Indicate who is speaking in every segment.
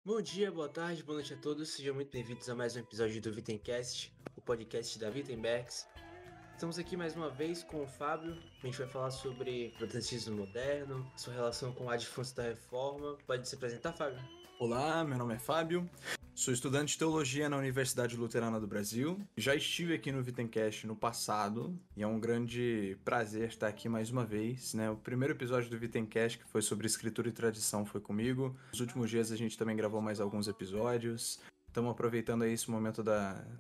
Speaker 1: Bom dia, boa tarde, boa noite a todos. Sejam muito bem-vindos a mais um episódio do Vitencast, o podcast da Wittenbergs. Estamos aqui mais uma vez com o Fábio. A gente vai falar sobre protestantismo moderno, sua relação com a difusão da reforma. Pode se apresentar, Fábio?
Speaker 2: Olá, meu nome é Fábio, sou estudante de Teologia na Universidade Luterana do Brasil. Já estive aqui no Wittencast no passado e é um grande prazer estar aqui mais uma vez, né? O primeiro episódio do Wittencast, que foi sobre Escritura e Tradição, foi comigo. Nos últimos dias a gente também gravou mais alguns episódios. Estamos aproveitando aí esse momento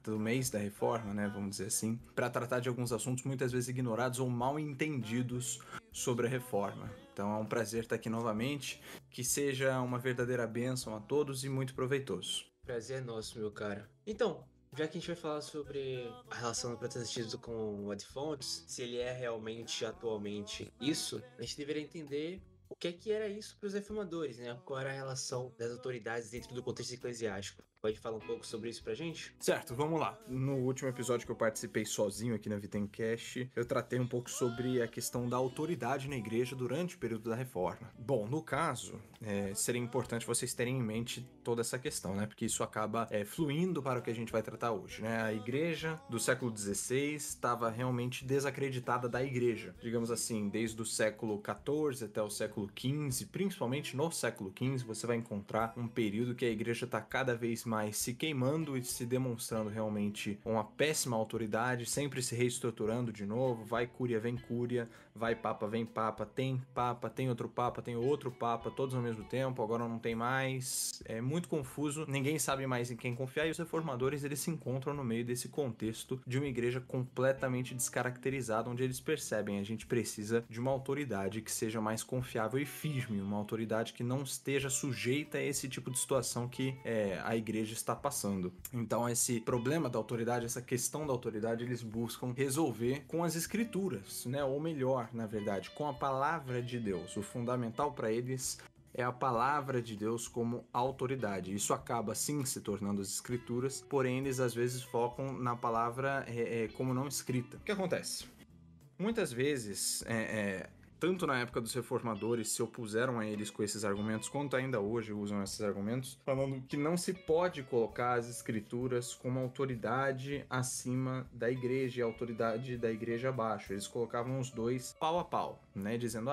Speaker 2: do mês da reforma, né, vamos dizer assim, para tratar de alguns assuntos muitas vezes ignorados ou mal entendidos sobre a reforma. Então é um prazer estar aqui novamente, que seja uma verdadeira bênção a todos e muito proveitoso.
Speaker 1: Prazer é nosso, meu cara. Então, já que a gente vai falar sobre a relação do protestantismo com o Ad Fontes, se ele é realmente atualmente isso, a gente deveria entender o que era isso para os reformadores, né? Qual era a relação das autoridades dentro do contexto eclesiástico. Pode falar um pouco sobre isso pra gente?
Speaker 2: Certo, vamos lá. No último episódio que eu participei sozinho aqui na Wittencast, eu tratei um pouco sobre a questão da autoridade na igreja durante o período da reforma. Bom, no caso, seria importante vocês terem em mente toda essa questão, né? Porque isso acaba fluindo para o que a gente vai tratar hoje, né? A igreja do século XVI estava realmente desacreditada da igreja. Digamos assim, desde o século XIV até o século XV, principalmente no século XV, você vai encontrar um período que a igreja está cada vez mais se queimando e se demonstrando realmente uma péssima autoridade, sempre se reestruturando de novo, vai cúria, vem cúria, vai papa, vem papa, tem outro papa, todos ao mesmo tempo, agora não tem mais, é muito confuso, ninguém sabe mais em quem confiar e os reformadores eles se encontram no meio desse contexto de uma igreja completamente descaracterizada, onde eles percebem a gente precisa de uma autoridade que seja mais confiável e firme, uma autoridade que não esteja sujeita a esse tipo de situação que a igreja está passando. Então esse problema da autoridade, essa questão da autoridade, eles buscam resolver com as escrituras, né? Ou melhor, na verdade, com a palavra de Deus. O fundamental para eles é a palavra de Deus como autoridade. Isso acaba sim se tornando as escrituras, porém eles às vezes focam na palavra como não escrita. O que acontece? Muitas vezes tanto na época dos reformadores se opuseram a eles com esses argumentos, quanto ainda hoje usam esses argumentos, falando que não se pode colocar as escrituras como autoridade acima da igreja e a autoridade da igreja abaixo. Eles colocavam os dois pau a pau, né? Dizendo,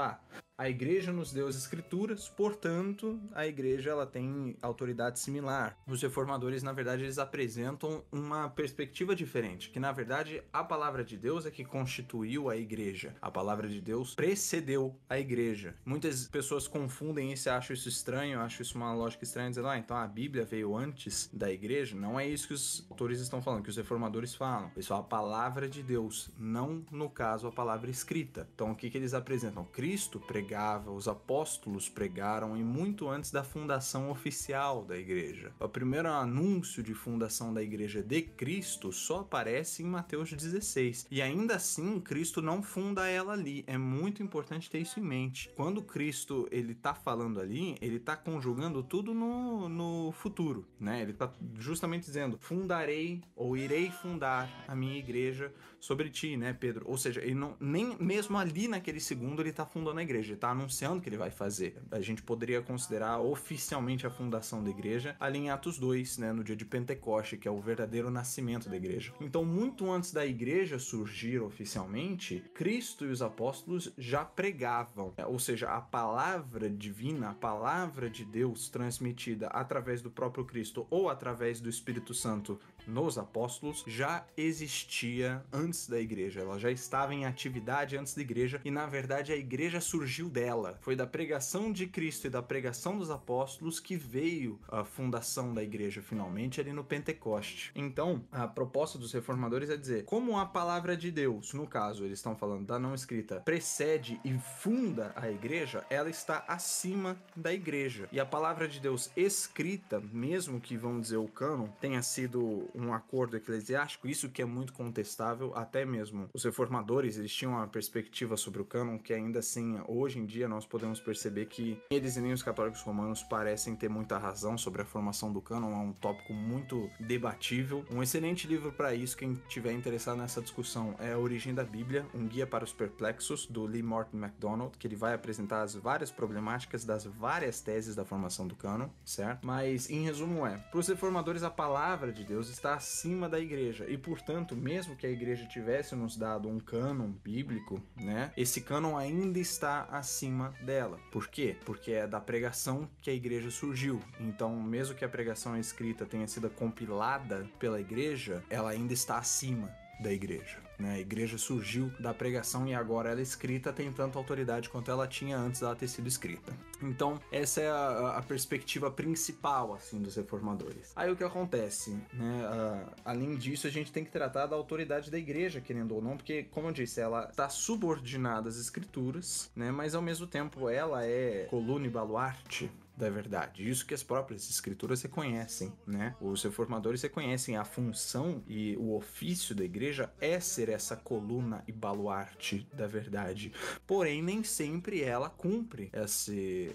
Speaker 2: a igreja nos deu as escrituras, portanto, a igreja ela tem autoridade similar. Os reformadores, na verdade, eles apresentam uma perspectiva diferente, que na verdade a palavra de Deus é que constituiu a igreja. A palavra de Deus precedeu a igreja. Muitas pessoas confundem isso e acham isso estranho, acham isso uma lógica estranha, dizendo, então a Bíblia veio antes da igreja. Não é isso que os autores estão falando, que os reformadores falam. Eles falam a palavra de Deus, não, no caso, a palavra escrita. Então, o que eles apresentam? Cristo pregava, os apóstolos pregaram e muito antes da fundação oficial da igreja. O primeiro anúncio de fundação da igreja de Cristo só aparece em Mateus 16. E ainda assim, Cristo não funda ela ali. É muito importante ter isso em mente. Quando Cristo ele tá falando ali, ele tá conjugando tudo no futuro, né? Ele tá justamente dizendo, fundarei ou irei fundar a minha igreja sobre ti, né, Pedro? Ou seja, ele não, nem mesmo ali naquele segundo ele tá fundando a igreja, ele tá anunciando que ele vai fazer. A gente poderia considerar oficialmente a fundação da igreja ali em Atos 2, né, no dia de Pentecoste, que é o verdadeiro nascimento da igreja. Então, muito antes da igreja surgir oficialmente, Cristo e os apóstolos já pregavam, ou seja, a palavra divina, a palavra de Deus transmitida através do próprio Cristo ou através do Espírito Santo nos apóstolos já existia antes da igreja, ela já estava em atividade antes da igreja e na verdade a igreja surgiu dela. Foi da pregação de Cristo e da pregação dos apóstolos que veio a fundação da igreja finalmente ali no Pentecoste. Então, a proposta dos reformadores é dizer, como a palavra de Deus, no caso eles estão falando da não escrita, precede e funda a igreja, ela está acima da igreja. E a palavra de Deus escrita, mesmo que, vamos dizer, o cânon tenha sido um acordo eclesiástico, isso que é muito contestável, até mesmo os reformadores, eles tinham uma perspectiva sobre o cânon que ainda assim, hoje hoje em dia nós podemos perceber que eles e nem os católicos romanos parecem ter muita razão sobre a formação do cânon, é um tópico muito debatível. Um excelente livro para isso, quem tiver interessado nessa discussão, é A Origem da Bíblia, um guia para os perplexos, do Lee Morton MacDonald, que ele vai apresentar as várias problemáticas das várias teses da formação do cânon, certo? Mas, em resumo, para os reformadores, a palavra de Deus está acima da igreja, e, portanto, mesmo que a igreja tivesse nos dado um cânon bíblico, né, esse cânon ainda está acima dela. Por quê? Porque é da pregação que a igreja surgiu. Então, mesmo que a pregação escrita tenha sido compilada pela igreja, ela ainda está acima da igreja, né? A igreja surgiu da pregação e agora ela é escrita, tem tanta autoridade quanto ela tinha antes dela ter sido escrita. Então, essa é a perspectiva principal, assim, dos reformadores. Aí o que acontece, né? Além disso, a gente tem que tratar da autoridade da igreja, querendo ou não, porque, como eu disse, ela está subordinada às escrituras, né? Mas, ao mesmo tempo, ela é coluna e baluarte da verdade. Isso que as próprias escrituras reconhecem, né? Os reformadores reconhecem a função e o ofício da igreja é ser essa coluna e baluarte da verdade. Porém, nem sempre ela cumpre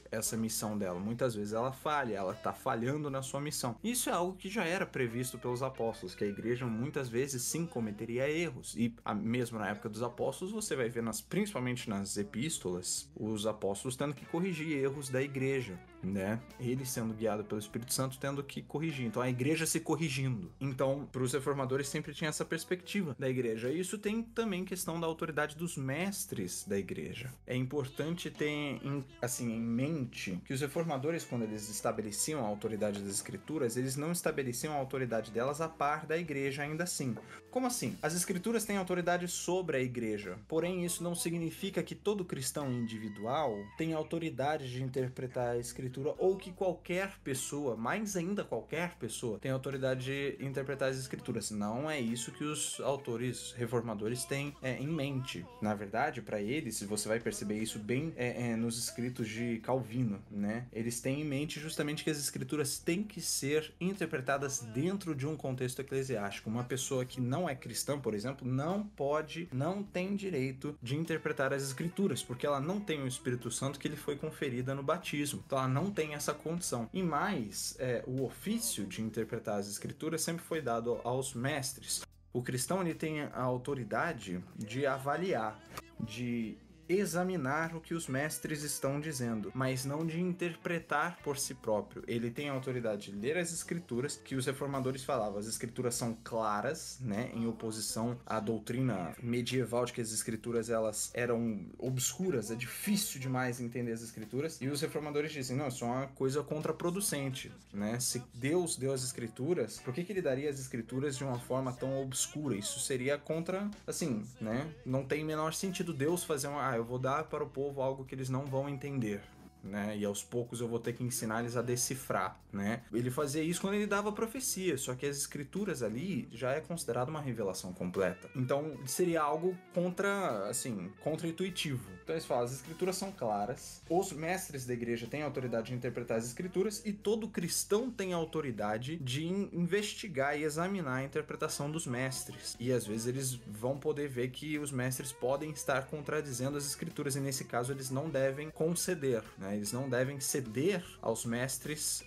Speaker 2: essa missão dela. Muitas vezes ela falha, ela tá falhando na sua missão. Isso é algo que já era previsto pelos apóstolos, que a igreja muitas vezes sim cometeria erros. E mesmo na época dos apóstolos, você vai ver, principalmente nas epístolas, os apóstolos tendo que corrigir erros da igreja, né? Ele sendo guiado pelo Espírito Santo tendo que corrigir. Então a igreja se corrigindo. Então, para os reformadores sempre tinha essa perspectiva da igreja. E isso tem também questão da autoridade dos mestres da igreja. É importante ter em mente que os reformadores, quando eles estabeleciam a autoridade das escrituras, eles não estabeleciam a autoridade delas a par da igreja ainda assim. Como assim? As escrituras têm autoridade sobre a igreja, porém isso não significa que todo cristão individual tem autoridade de interpretar a escritura, ou que qualquer pessoa, mais ainda qualquer pessoa, tem autoridade de interpretar as escrituras. Não é isso que os autores reformadores têm em mente. Na verdade, para eles, você vai perceber isso bem nos escritos de Calvino, né? Eles têm em mente justamente que as escrituras têm que ser interpretadas dentro de um contexto eclesiástico. Uma pessoa que não é cristã, por exemplo, não tem direito de interpretar as escrituras, porque ela não tem o Espírito Santo que lhe foi conferida no batismo. Então ela não tem essa condição. E mais, o ofício de interpretar as escrituras sempre foi dado aos mestres. O cristão ele tem a autoridade de avaliar, de examinar o que os mestres estão dizendo, mas não de interpretar por si próprio. Ele tem a autoridade de ler as escrituras, que os reformadores falavam, as escrituras são claras, né, em oposição à doutrina medieval de que as escrituras elas eram obscuras, é difícil demais entender as escrituras, e os reformadores dizem, não, isso é uma coisa contraproducente, né, se Deus deu as escrituras, por que ele daria as escrituras de uma forma tão obscura? Isso seria contra, assim, né, não tem menor sentido Deus fazer eu vou dar para o povo algo que eles não vão entender, né? E aos poucos eu vou ter que ensinar eles a decifrar, né? Ele fazia isso quando ele dava profecia, só que as escrituras ali já é considerado uma revelação completa. Então seria algo contra-intuitivo. Então eles falam, as escrituras são claras, os mestres da igreja têm autoridade de interpretar as escrituras e todo cristão tem autoridade de investigar e examinar a interpretação dos mestres. E às vezes eles vão poder ver que os mestres podem estar contradizendo as escrituras e nesse caso eles não devem conceder, né? Eles não devem ceder aos mestres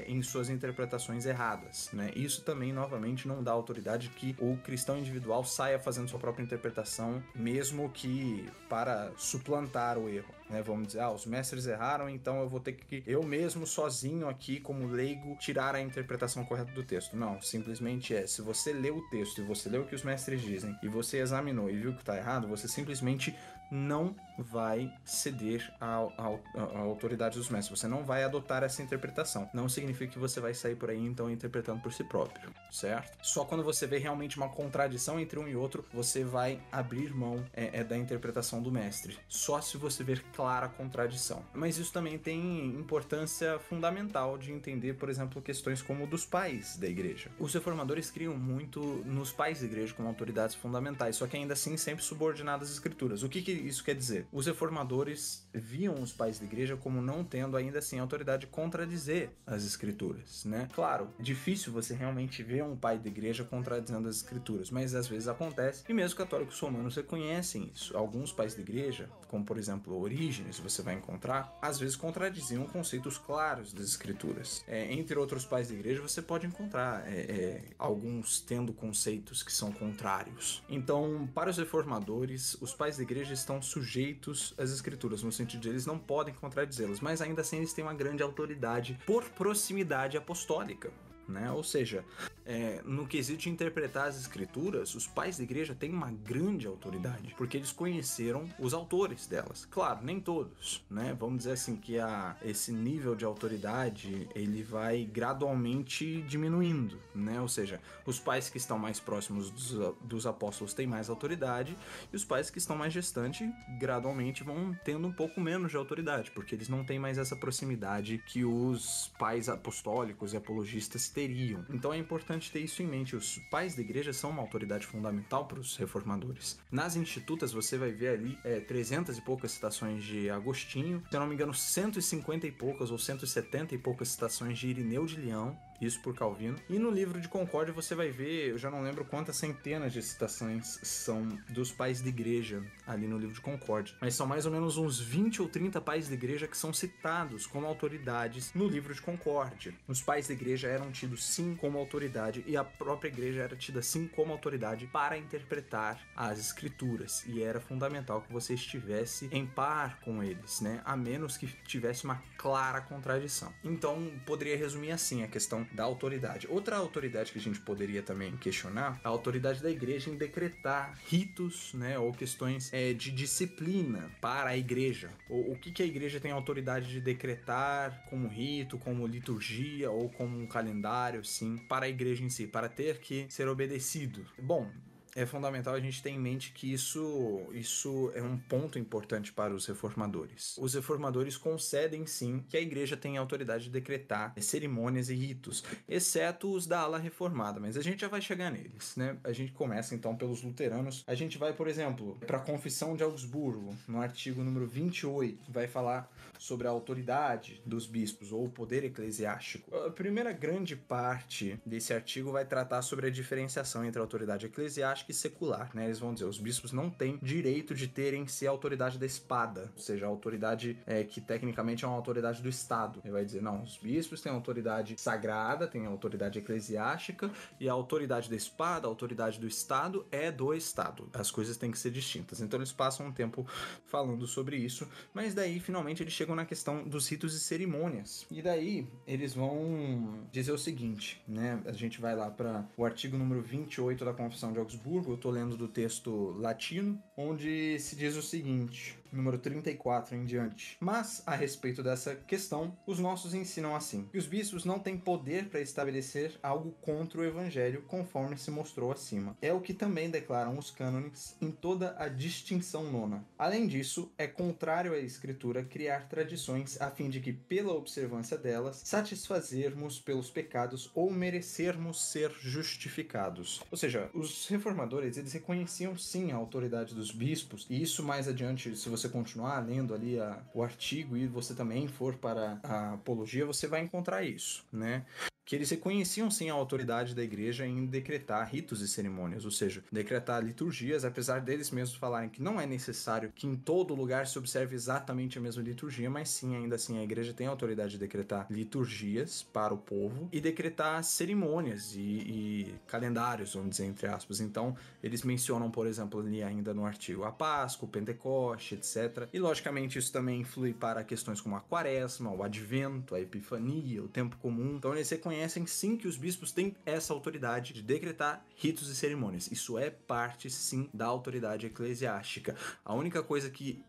Speaker 2: em suas interpretações erradas, né? Isso também, novamente, não dá autoridade que o cristão individual saia fazendo sua própria interpretação, mesmo que para suplantar o erro, né? Vamos dizer, os mestres erraram, então eu vou ter que, eu mesmo, sozinho aqui, como leigo, tirar a interpretação correta do texto. Não, simplesmente se você leu o texto e você leu o que os mestres dizem, e você examinou e viu que está errado, você simplesmente não vai ceder à autoridade dos mestres. Você não vai adotar essa interpretação. Não significa que você vai sair por aí, então, interpretando por si próprio, certo? Só quando você vê realmente uma contradição entre um e outro, você vai abrir mão da interpretação do mestre. Só se você ver clara contradição. Mas isso também tem importância fundamental de entender, por exemplo, questões como dos pais da igreja. Os reformadores criam muito nos pais da igreja como autoridades fundamentais, só que ainda assim sempre subordinadas às escrituras. O que isso quer dizer? os reformadores viam os pais da igreja como não tendo ainda assim autoridade de contradizer as escrituras, né? Claro, é difícil você realmente ver um pai da igreja contradizendo as escrituras, mas às vezes acontece, e mesmo católicos romanos reconhecem isso. Alguns pais da igreja, como por exemplo Orígenes, você vai encontrar, às vezes contradiziam conceitos claros das escrituras. Entre outros pais da igreja, você pode encontrar alguns tendo conceitos que são contrários. Então, para os reformadores, os pais da igreja estão sujeitos às escrituras, no sentido de eles não podem contradizê-las, mas ainda assim eles têm uma grande autoridade por proximidade apostólica, né? Ou seja, no quesito de interpretar as escrituras, os pais da igreja têm uma grande autoridade, porque eles conheceram os autores delas. Claro, nem todos, né? Vamos dizer assim que esse nível de autoridade, ele vai gradualmente diminuindo, né? Ou seja, os pais que estão mais próximos dos apóstolos têm mais autoridade, e os pais que estão mais distantes, gradualmente vão tendo um pouco menos de autoridade, porque eles não têm mais essa proximidade que os pais apostólicos e apologistas teriam. Então é importante ter isso em mente. Os pais da igreja são uma autoridade fundamental para os reformadores. Nas Institutas você vai ver ali 300 e poucas citações de Agostinho, se eu não me engano 150 e poucas ou 170 e poucas citações de Irineu de Leão, isso por Calvino. E no livro de Concórdia você vai ver, eu já não lembro quantas centenas de citações são dos pais da igreja ali no livro de Concórdia, mas são mais ou menos uns 20 ou 30 pais da igreja que são citados como autoridades no livro de Concórdia. Os pais da igreja eram tidos sim como autoridade, e a própria igreja era tida sim como autoridade para interpretar as escrituras, e era fundamental que você estivesse em par com eles, né? A menos que tivesse uma clara contradição. Então poderia resumir assim a questão da autoridade. Outra autoridade que a gente poderia também questionar, a autoridade da igreja em decretar ritos, né, ou questões de disciplina para a igreja. O que a igreja tem autoridade de decretar como rito, como liturgia ou como um calendário, sim, para a igreja em si, para ter que ser obedecido. Bom, é fundamental a gente ter em mente que isso é um ponto importante para os reformadores. Os reformadores concedem sim que a igreja tem a autoridade de decretar cerimônias e ritos, exceto os da ala reformada, mas a gente já vai chegar neles, né? A gente começa então pelos luteranos. A gente vai, por exemplo, para a Confissão de Augsburgo, no artigo número 28, vai falar sobre a autoridade dos bispos ou o poder eclesiástico. A primeira grande parte desse artigo vai tratar sobre a diferenciação entre a autoridade eclesiástica e secular, né? Eles vão dizer, os bispos não têm direito de terem se a autoridade da espada, ou seja, a autoridade que tecnicamente é uma autoridade do Estado. Ele vai dizer, não, os bispos têm autoridade sagrada, têm autoridade eclesiástica, e a autoridade da espada, a autoridade do Estado é do Estado. As coisas têm que ser distintas. Então eles passam um tempo falando sobre isso, mas daí finalmente eles chegam na questão dos ritos e cerimônias. E daí eles vão dizer o seguinte, né? A gente vai lá para o artigo número 28 da Confissão de Augsburgo. Eu tô lendo do texto latino, onde se diz o seguinte, número 34 em diante. Mas, a respeito dessa questão, os nossos ensinam assim, que os bispos não têm poder para estabelecer algo contra o evangelho, conforme se mostrou acima. É o que também declaram os cânones em toda a distinção nona. Além disso, é contrário à escritura criar tradições a fim de que, pela observância delas, satisfazermos pelos pecados ou merecermos ser justificados. Ou seja, os reformadores, eles reconheciam sim a autoridade dos bispos, e isso mais adiante, se você continuar lendo ali o artigo e você também for para a apologia, você vai encontrar isso, né? Que eles reconheciam sim a autoridade da igreja em decretar ritos e cerimônias, ou seja, decretar liturgias, apesar deles mesmos falarem que não é necessário que em todo lugar se observe exatamente a mesma liturgia, mas sim, ainda assim, a igreja tem a autoridade de decretar liturgias para o povo e decretar cerimônias e calendários, vamos dizer, entre aspas. Então, eles mencionam, por exemplo, ali ainda no artigo a Páscoa, o Pentecoste, etc. E, logicamente, isso também influi para questões como a Quaresma, o Advento, a Epifania, o Tempo Comum. Então, eles reconhecem sim que os bispos têm essa autoridade de decretar ritos e cerimônias. Isso é parte sim da autoridade eclesiástica. A única coisa que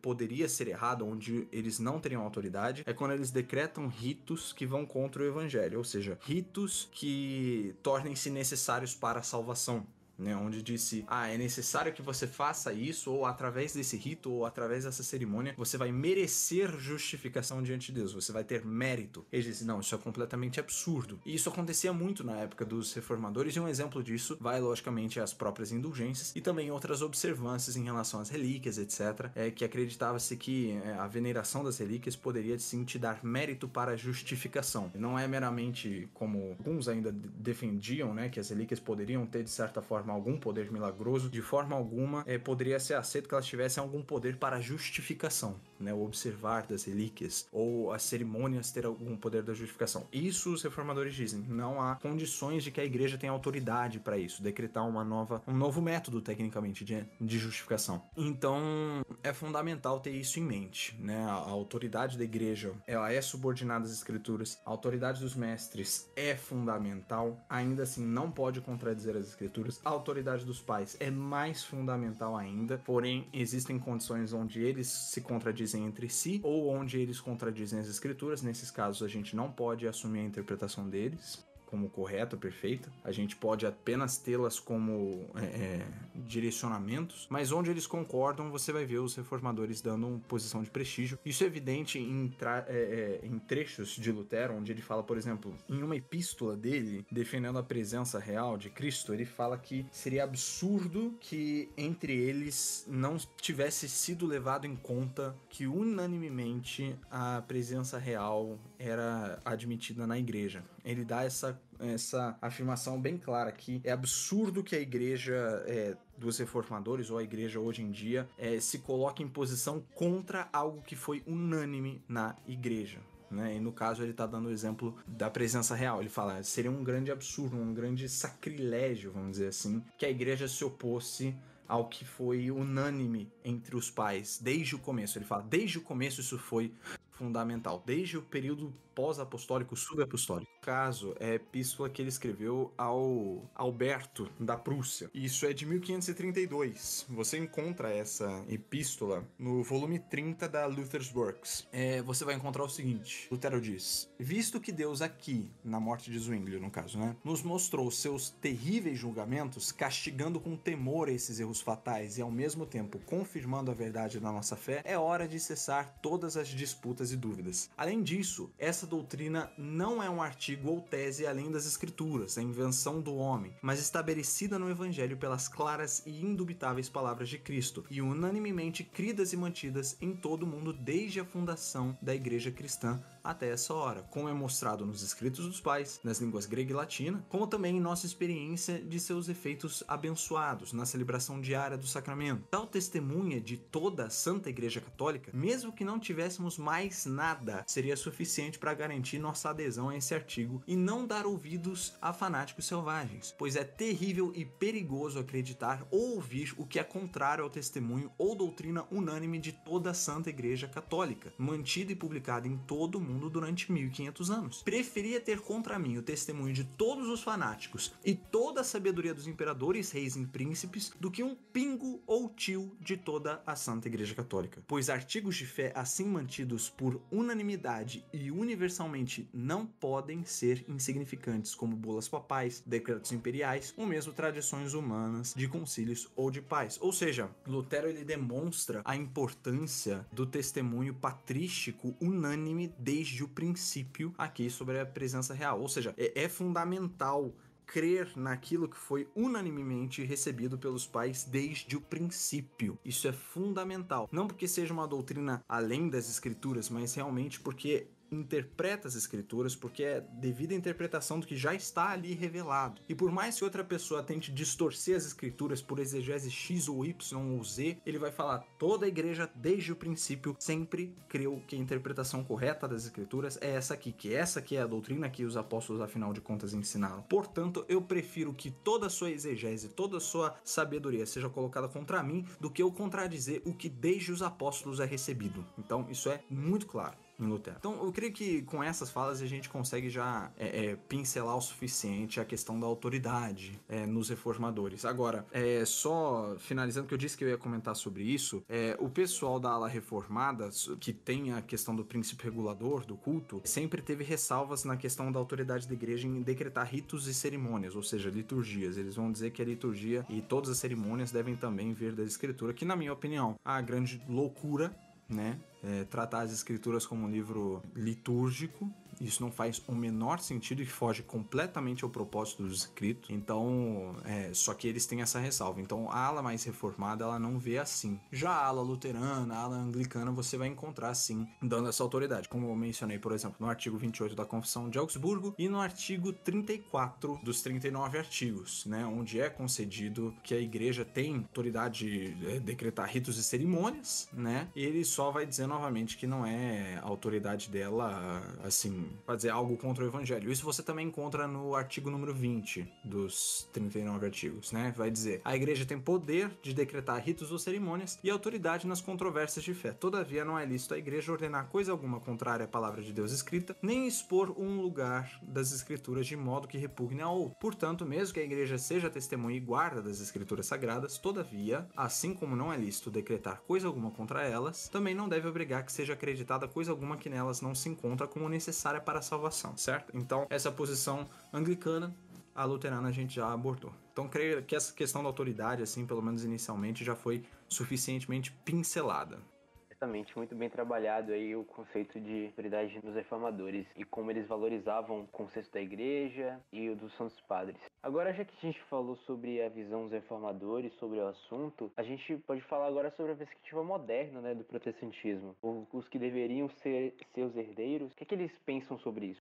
Speaker 2: poderia ser errado, onde eles não teriam autoridade, é quando eles decretam ritos que vão contra o evangelho, ou seja, ritos que tornem-se necessários para a salvação. né, onde disse, é necessário que você faça isso, ou através desse rito, ou através dessa cerimônia, você vai merecer justificação diante de Deus, você vai ter mérito. Ele disse, não, isso é completamente absurdo. E isso acontecia muito na época dos reformadores, e um exemplo disso vai, logicamente, às próprias indulgências, e também outras observâncias em relação às relíquias, etc., que acreditava-se que a veneração das relíquias poderia, sim, te dar mérito para a justificação. E não é meramente como alguns ainda defendiam, né, que as relíquias poderiam ter, de certa forma, algum poder milagroso. De forma alguma, poderia ser aceito que elas tivessem algum poder para a justificação, né, o observar das relíquias, ou as cerimônias ter algum poder da justificação. Isso os reformadores dizem, não há condições de que a igreja tenha autoridade para isso, decretar um novo método, tecnicamente, de justificação. Então, é fundamental ter isso em mente, né? A autoridade da igreja, ela é subordinada às escrituras, a autoridade dos mestres é fundamental, ainda assim não pode contradizer as escrituras, a autoridade dos pais é mais fundamental ainda, porém existem condições onde eles se contradizem entre si, ou onde eles contradizem as escrituras. Nesses casos a gente não pode assumir a interpretação deles como correta, perfeita. A gente pode apenas tê-las como direcionamentos, mas onde eles concordam, você vai ver os reformadores dando uma posição de prestígio. Isso é evidente em trechos de Lutero, onde ele fala, por exemplo, em uma epístola dele, defendendo a presença real de Cristo, ele fala que seria absurdo que entre eles não tivesse sido levado em conta que unanimemente a presença real era admitida na igreja. Ele dá essa afirmação bem clara que é absurdo que a igreja dos reformadores, ou a igreja hoje em dia, se coloque em posição contra algo que foi unânime na igreja, né? E no caso ele está dando o exemplo da presença real. Ele fala, seria um grande absurdo, um grande sacrilégio, vamos dizer assim, que a igreja se opôsse ao que foi unânime entre os pais desde o começo. Ele fala, desde o começo isso foi fundamental, desde o período pós-apostólico, subapostólico. O caso é a epístola que ele escreveu ao Alberto da Prússia. Isso é de 1532. Você encontra essa epístola no volume 30 da Luther's Works. Você vai encontrar o seguinte: Lutero diz, visto que Deus aqui, na morte de Zwinglio no caso, né, nos mostrou seus terríveis julgamentos, castigando com temor esses erros fatais e ao mesmo tempo confirmando a verdade da nossa fé, é hora de cessar todas as disputas e dúvidas. Além disso, essa doutrina não é um artigo ou tese além das escrituras, a invenção do homem, mas estabelecida no evangelho pelas claras e indubitáveis palavras de Cristo, e unanimemente cridas e mantidas em todo o mundo desde a fundação da igreja cristã até essa hora, como é mostrado nos escritos dos pais, nas línguas grega e latina, como também em nossa experiência de seus efeitos abençoados na celebração diária do sacramento. Tal testemunha de toda a Santa Igreja Católica, mesmo que não tivéssemos mais nada, seria suficiente para garantir nossa adesão a esse artigo e não dar ouvidos a fanáticos selvagens, pois é terrível e perigoso acreditar ou ouvir o que é contrário ao testemunho ou doutrina unânime de toda a Santa Igreja Católica, mantida e publicada em todo o mundo durante 1500 anos. Preferia ter contra mim o testemunho de todos os fanáticos e toda a sabedoria dos imperadores, reis e príncipes do que um pingo ou tio de toda a Santa Igreja Católica, pois artigos de fé assim mantidos por unanimidade e universalmente não podem ser insignificantes, como bulas papais, decretos imperiais ou mesmo tradições humanas de concílios ou de pais. Ou seja, Lutero ele demonstra a importância do testemunho patrístico unânime desde o princípio aqui sobre a presença real. Ou seja, é fundamental crer naquilo que foi unanimemente recebido pelos pais desde o princípio. Isso é fundamental. Não porque seja uma doutrina além das escrituras, mas realmente porque interpreta as escrituras, porque é devido à interpretação do que já está ali revelado. E por mais que outra pessoa tente distorcer as escrituras por exegese X ou Y ou Z, ele vai falar, toda a igreja desde o princípio sempre creu que a interpretação correta das escrituras é essa aqui, que essa aqui é a doutrina que os apóstolos afinal de contas ensinaram. Portanto, eu prefiro que toda a sua exegese, toda a sua sabedoria seja colocada contra mim, do que eu contradizer o que desde os apóstolos é recebido. Então, isso é muito claro. em Lutero. Então, eu creio que com essas falas a gente consegue já pincelar o suficiente a questão da autoridade nos reformadores. Agora, só finalizando, que eu disse que eu ia comentar sobre isso, o pessoal da ala reformada, que tem a questão do princípio regulador do culto, sempre teve ressalvas na questão da autoridade da igreja em decretar ritos e cerimônias, ou seja, liturgias. Eles vão dizer que a liturgia e todas as cerimônias devem também vir da escritura, que na minha opinião, a grande loucura, né? Tratar as escrituras como um livro litúrgico, isso não faz o menor sentido e foge completamente ao propósito dos escritos. Então, só que eles têm essa ressalva. Então, a ala mais reformada, ela não vê assim. Já a ala luterana, a ala anglicana, você vai encontrar, sim, dando essa autoridade. Como eu mencionei, por exemplo, no artigo 28 da Confissão de Augsburgo e no artigo 34 dos 39 artigos, né? Onde é concedido que a igreja tem autoridade de decretar ritos e cerimônias, né? E ele só vai dizer novamente que não é a autoridade dela, assim, fazer algo contra o evangelho. Isso você também encontra no artigo número 20 dos 39 artigos, né? Vai dizer: a igreja tem poder de decretar ritos ou cerimônias e autoridade nas controvérsias de fé. Todavia, não é lícito à igreja ordenar coisa alguma contrária à palavra de Deus escrita, nem expor um lugar das escrituras de modo que repugne a outro. Portanto, mesmo que a igreja seja testemunha e guarda das escrituras sagradas, todavia, assim como não é lícito decretar coisa alguma contra elas, também não deve obrigar que seja acreditada coisa alguma que nelas não se encontra como necessária para a salvação, certo? Então, essa posição anglicana, a luterana a gente já abordou. Então, creio que essa questão da autoridade, assim, pelo menos inicialmente, já foi suficientemente pincelada.
Speaker 3: Certamente, muito bem trabalhado aí o conceito de autoridade dos reformadores e como eles valorizavam o conceito da igreja e o dos santos padres. Agora, já que a gente falou sobre a visão dos reformadores, sobre o assunto, a gente pode falar agora sobre a perspectiva moderna, né, do protestantismo. Os que deveriam ser seus herdeiros, o que é que eles pensam sobre isso?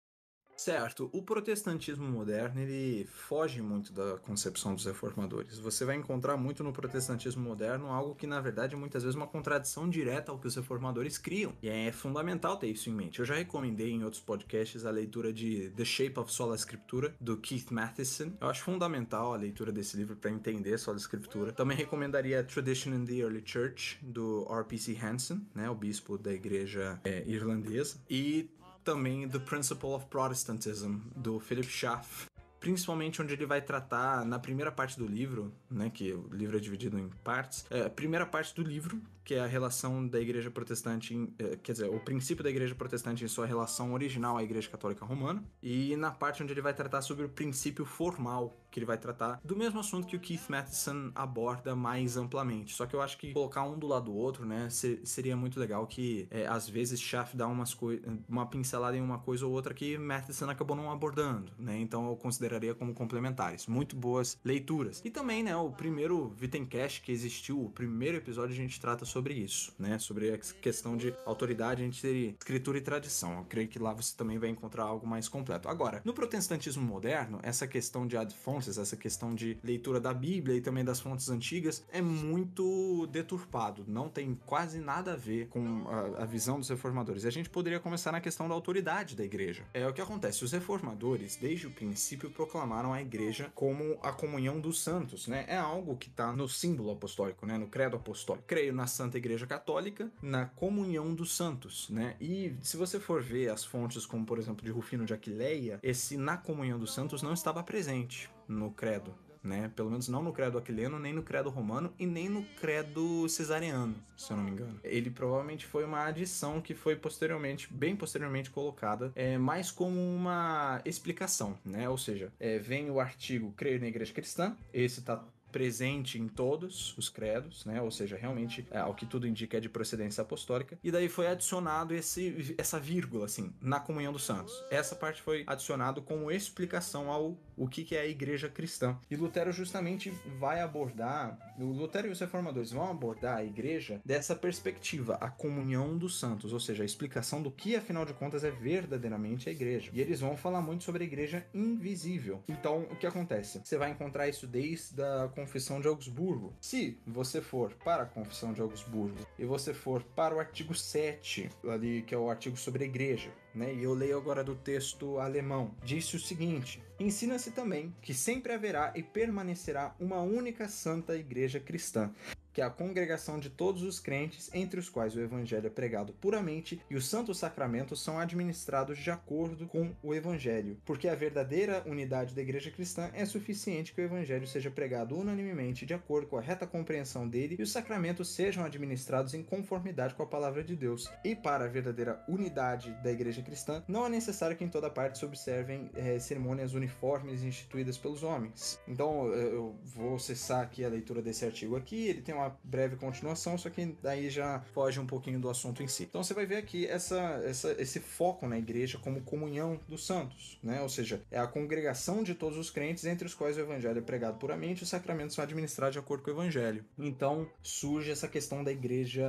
Speaker 2: Certo, o protestantismo moderno, ele foge muito da concepção dos reformadores. Você vai encontrar muito no protestantismo moderno algo que, na verdade, é muitas vezes uma contradição direta ao que os reformadores criam. E é fundamental ter isso em mente. Eu já recomendei em outros podcasts a leitura de The Shape of Sola Scriptura, do Keith Matheson. Eu acho fundamental a leitura desse livro para entender Sola Scriptura. Também recomendaria Tradition in the Early Church, do R.P.C. Hansen, né, o bispo da igreja irlandesa. E também The Principle of Protestantism, do Philip Schaff, principalmente onde ele vai tratar, na primeira parte do livro, né, que o livro é dividido em partes, a primeira parte do livro, que é a relação da igreja protestante, quer dizer, o princípio da igreja protestante em sua relação original à igreja católica romana, e na parte onde ele vai tratar sobre o princípio formal, que ele vai tratar do mesmo assunto que o Keith Matheson aborda mais amplamente. Só que eu acho que colocar um do lado do outro, né, seria muito legal, que às vezes Schaff dá uma pincelada em uma coisa ou outra que Matheson acabou não abordando, né, então eu consideraria como complementares. Muito boas leituras. E também, né, o primeiro Wittencast que existiu, o primeiro episódio, a gente trata sobre isso, né, sobre a questão de autoridade entre escritura e tradição. Eu creio que lá você também vai encontrar algo mais completo. Agora, no protestantismo moderno, essa questão de ad fontes, essa questão de leitura da Bíblia e também das fontes antigas é muito deturpado, não tem quase nada a ver com a visão dos reformadores. E a gente poderia começar na questão da autoridade da igreja. É o que acontece, os reformadores, desde o princípio, proclamaram a igreja como a comunhão dos santos, né? É algo que está no símbolo apostólico, né? No credo apostólico. Creio na Santa Igreja Católica, na comunhão dos santos, né? E se você for ver as fontes, como por exemplo de Rufino de Aquileia, esse na comunhão dos santos não estava presente no credo, né? Pelo menos não no credo aquileno, nem no credo romano e nem no credo cesariano, se eu não me engano. Ele provavelmente foi uma adição que foi posteriormente, bem posteriormente colocada, mais como uma explicação, né? Ou seja, vem o artigo creio na igreja cristã, esse tá presente em todos os credos, né? Ou seja, realmente, ao que tudo indica, é de procedência apostólica. E daí foi adicionado essa vírgula, assim, na comunhão dos santos. Essa parte foi adicionado como explicação ao o que é a igreja cristã. E Lutero justamente vai abordar, o Lutero e os reformadores vão abordar a igreja dessa perspectiva, a comunhão dos santos, ou seja, a explicação do que, afinal de contas, é verdadeiramente a igreja. E eles vão falar muito sobre a igreja invisível. Então, o que acontece? Você vai encontrar isso desde a Confissão de Augsburgo. Se você for para a Confissão de Augsburgo e você for para o artigo 7, ali, que é o artigo sobre a igreja, né? E eu leio agora do texto alemão. Disse o seguinte: ensina-se também que sempre haverá e permanecerá uma única santa igreja cristã, que é a congregação de todos os crentes, entre os quais o evangelho é pregado puramente e os santos sacramentos são administrados de acordo com o evangelho, porque a verdadeira unidade da igreja cristã é suficiente que o evangelho seja pregado unanimemente de acordo com a reta compreensão dele e os sacramentos sejam administrados em conformidade com a palavra de Deus. E para a verdadeira unidade da igreja cristã, não é necessário que em toda parte se observem cerimônias uniformes instituídas pelos homens. Então eu vou cessar aqui a leitura desse artigo aqui, ele tem uma breve continuação, só que daí já foge um pouquinho do assunto em si. Então você vai ver aqui esse foco na igreja como comunhão dos santos, né? Ou seja, é a congregação de todos os crentes, entre os quais o evangelho é pregado puramente e os sacramentos são administrados de acordo com o evangelho. Então surge essa questão da igreja